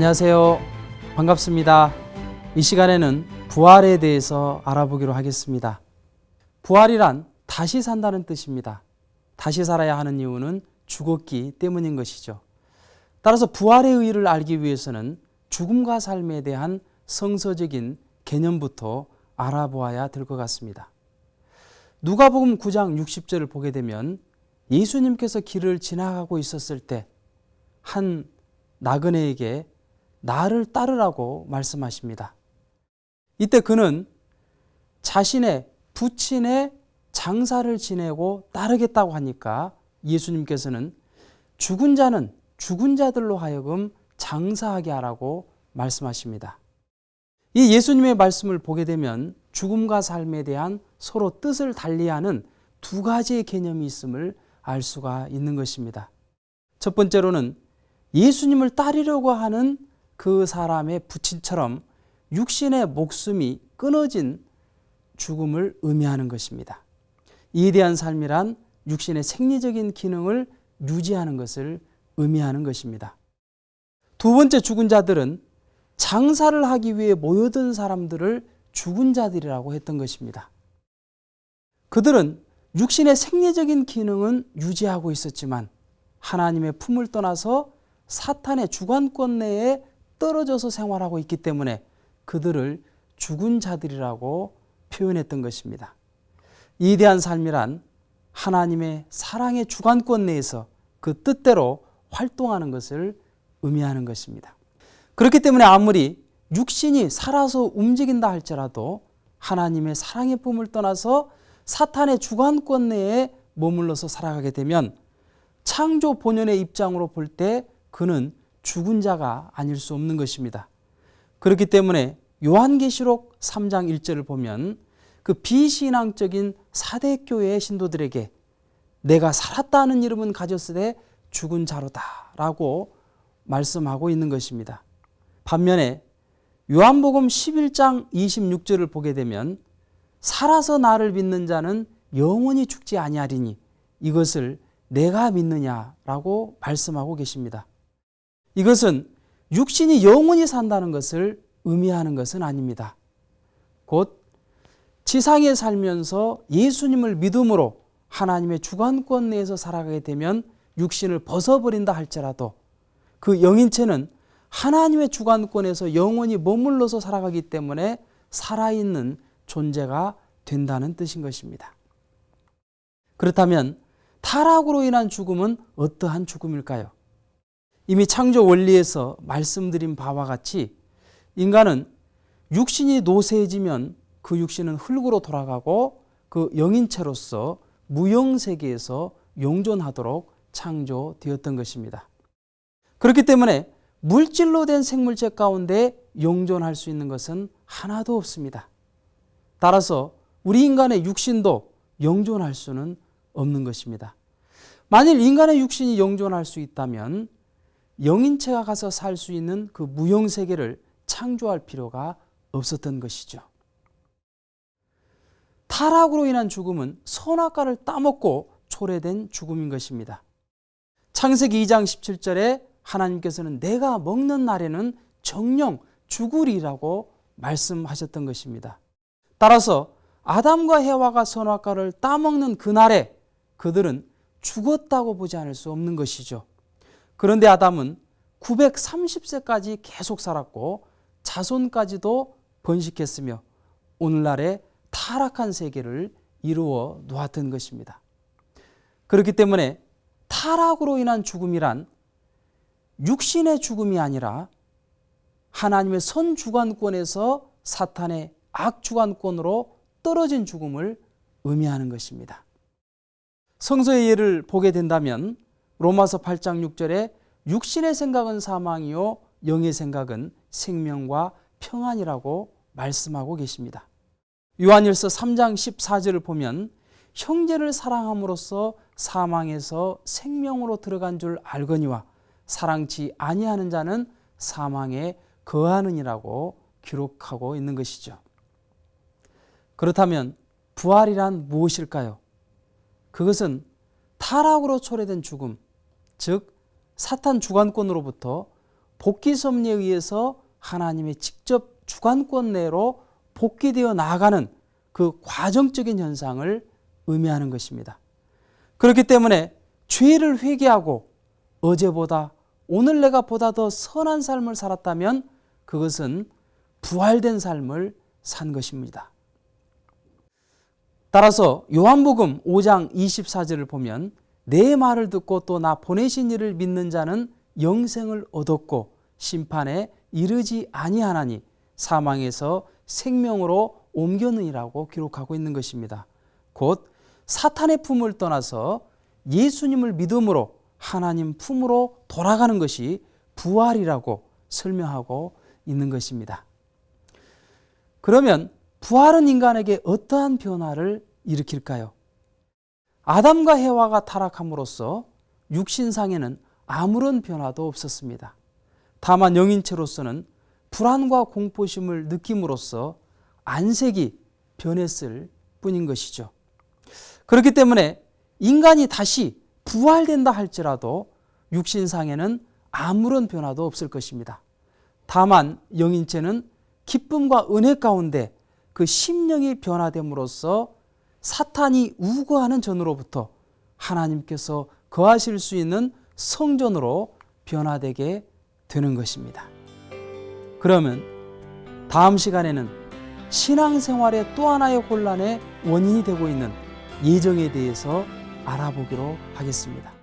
안녕하세요. 반갑습니다. 이 시간에는 부활에 대해서 알아보기로 하겠습니다. 부활이란 다시 산다는 뜻입니다. 다시 살아야 하는 이유는 죽었기 때문인 것이죠. 따라서 부활의 의의를 알기 위해서는 죽음과 삶에 대한 성서적인 개념부터 알아보아야 될 것 같습니다. 누가복음 9장 60절을 보게 되면 예수님께서 길을 지나가고 있었을 때 한 나그네에게 나를 따르라고 말씀하십니다. 이때 그는 자신의 부친의 장사를 지내고 따르겠다고 하니까 예수님께서는 죽은 자는 죽은 자들로 하여금 장사하게 하라고 말씀하십니다. 이 예수님의 말씀을 보게 되면 죽음과 삶에 대한 서로 뜻을 달리하는 두 가지의 개념이 있음을 알 수가 있는 것입니다. 첫 번째로는 예수님을 따르려고 하는 그 사람의 부친처럼 육신의 목숨이 끊어진 죽음을 의미하는 것입니다. 이에 대한 삶이란 육신의 생리적인 기능을 유지하는 것을 의미하는 것입니다. 두 번째 죽은 자들은 장사를 하기 위해 모여든 사람들을 죽은 자들이라고 했던 것입니다. 그들은 육신의 생리적인 기능은 유지하고 있었지만 하나님의 품을 떠나서 사탄의 주관권 내에 떨어져서 생활하고 있기 때문에 그들을 죽은 자들이라고 표현했던 것입니다. 이에 대한 삶이란 하나님의 사랑의 주관권 내에서 그 뜻대로 활동하는 것을 의미하는 것입니다. 그렇기 때문에 아무리 육신이 살아서 움직인다 할지라도 하나님의 사랑의 품을 떠나서 사탄의 주관권 내에 머물러서 살아가게 되면 창조 본연의 입장으로 볼 때 그는 죽은 자가 아닐 수 없는 것입니다. 그렇기 때문에 요한계시록 3장 1절을 보면 그 비신앙적인 사대교회의 신도들에게 내가 살았다는 이름은 가졌으되 죽은 자로다 라고 말씀하고 있는 것입니다. 반면에 요한복음 11장 26절을 보게 되면 살아서 나를 믿는 자는 영원히 죽지 아니하리니 이것을 내가 믿느냐라고 말씀하고 계십니다. 이것은 육신이 영원히 산다는 것을 의미하는 것은 아닙니다. 곧 지상에 살면서 예수님을 믿음으로 하나님의 주관권 내에서 살아가게 되면 육신을 벗어버린다 할지라도 그 영인체는 하나님의 주관권에서 영원히 머물러서 살아가기 때문에 살아있는 존재가 된다는 뜻인 것입니다. 그렇다면 타락으로 인한 죽음은 어떠한 죽음일까요? 이미 창조 원리에서 말씀드린 바와 같이 인간은 육신이 노쇠해지면 그 육신은 흙으로 돌아가고 그 영인체로서 무영세계에서 용존하도록 창조되었던 것입니다. 그렇기 때문에 물질로 된 생물체 가운데 용존할 수 있는 것은 하나도 없습니다. 따라서 우리 인간의 육신도 영존할 수는 없는 것입니다. 만일 인간의 육신이 영존할 수 있다면 영인체가 가서 살 수 있는 그 무형세계를 창조할 필요가 없었던 것이죠. 타락으로 인한 죽음은 선악과를 따먹고 초래된 죽음인 것입니다. 창세기 2장 17절에 하나님께서는 내가 먹는 날에는 정령 죽으리라고 말씀하셨던 것입니다. 따라서 아담과 해와가 선악과를 따먹는 그날에 그들은 죽었다고 보지 않을 수 없는 것이죠. 그런데 아담은 930세까지 계속 살았고 자손까지도 번식했으며 오늘날의 타락한 세계를 이루어 놓았던 것입니다. 그렇기 때문에 타락으로 인한 죽음이란 육신의 죽음이 아니라 하나님의 선주관권에서 사탄의 악주관권으로 떨어진 죽음을 의미하는 것입니다. 성서의 예를 보게 된다면 로마서 8장 6절에 육신의 생각은 사망이요 영의 생각은 생명과 평안이라고 말씀하고 계십니다. 요한일서 3장 14절을 보면 형제를 사랑함으로써 사망에서 생명으로 들어간 줄 알거니와 사랑치 아니하는 자는 사망에 거하느니라고 기록하고 있는 것이죠. 그렇다면 부활이란 무엇일까요? 그것은 타락으로 초래된 죽음, 즉 사탄 주관권으로부터 복귀 섭리에 의해서 하나님의 직접 주관권 내로 복귀되어 나아가는 그 과정적인 현상을 의미하는 것입니다. 그렇기 때문에 죄를 회개하고 어제보다 오늘 내가 보다 더 선한 삶을 살았다면 그것은 부활된 삶을 산 것입니다. 따라서 요한복음 5장 24절을 보면 내 말을 듣고 또 나 보내신 이를 믿는 자는 영생을 얻었고 심판에 이르지 아니하나니 사망에서 생명으로 옮겼느니라고 기록하고 있는 것입니다. 곧 사탄의 품을 떠나서 예수님을 믿음으로 하나님 품으로 돌아가는 것이 부활이라고 설명하고 있는 것입니다. 그러면 부활은 인간에게 어떠한 변화를 일으킬까요? 아담과 해와가 타락함으로써 육신상에는 아무런 변화도 없었습니다. 다만 영인체로서는 불안과 공포심을 느낌으로써 안색이 변했을 뿐인 것이죠. 그렇기 때문에 인간이 다시 부활된다 할지라도 육신상에는 아무런 변화도 없을 것입니다. 다만 영인체는 기쁨과 은혜 가운데 그 심령이 변화됨으로써 사탄이 우거하는 전으로부터 하나님께서 거하실 수 있는 성전으로 변화되게 되는 것입니다. 그러면 다음 시간에는 신앙생활의 또 하나의 혼란의 원인이 되고 있는 예정에 대해서 알아보기로 하겠습니다.